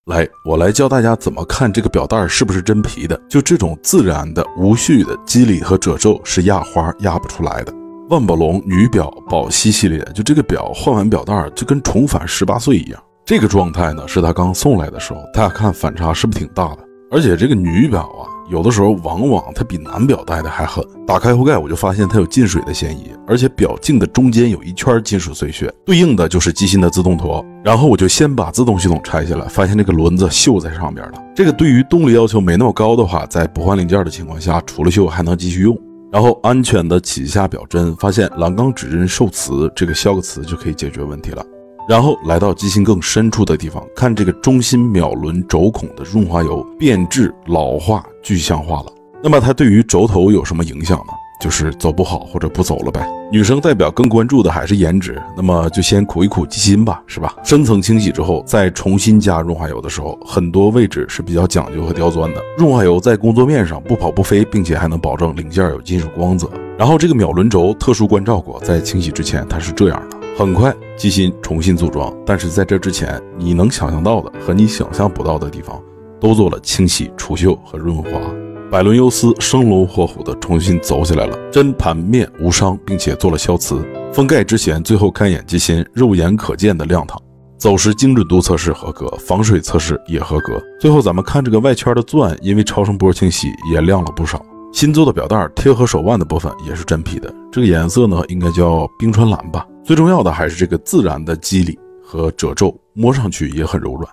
来，我来教大家怎么看这个表带是不是真皮的。就这种自然的、无序的肌理和褶皱是压花压不出来的。万宝龙女表宝皙系列，就这个表换完表带就跟重返18岁一样。这个状态呢是他刚送来的时候，大家看反差是不是挺大的？而且这个女表啊，有的时候往往它比男表带的还狠。打开后盖我就发现它有进水的嫌疑，而且表径的中间有一圈金属碎屑，对应的就是机芯的自动陀。然后我就先把自动系统拆下来，发现这个轮子锈在上边了。这个对于动力要求没那么高的话，在不换零件的情况下，除了锈还能继续用。然后安全的起下表针，发现栏杆指针受磁，这个削个磁就可以解决问题了。然后来到机芯更深处的地方，看这个中心秒轮轴孔的润滑油变质老化具象化了。那么它对于轴头有什么影响呢？就是走不好或者不走了呗。女生代表更关注的还是颜值，那么就先苦一苦机芯吧，是吧？深层清洗之后再重新加润滑油的时候，很多位置是比较讲究和刁钻的。润滑油在工作面上不跑不飞，并且还能保证零件有金属光泽。然后这个秒轮轴特殊关照过，在清洗之前它是这样的。很快机芯重新组装，但是在这之前，你能想象到的和你想象不到的地方都做了清洗、除锈和润滑。百轮游丝生龙活虎的重新走起来了，针盘面无伤，并且做了消磁。封盖之前，最后看一眼机芯，肉眼可见的亮堂。走时精准度测试合格，防水测试也合格。最后咱们看这个外圈的钻，因为超声波清洗也亮了不少。新做的表带贴合手腕的部分也是真皮的，这个颜色呢应该叫冰川蓝吧。最重要的还是这个自然的肌理和褶皱，摸上去也很柔软。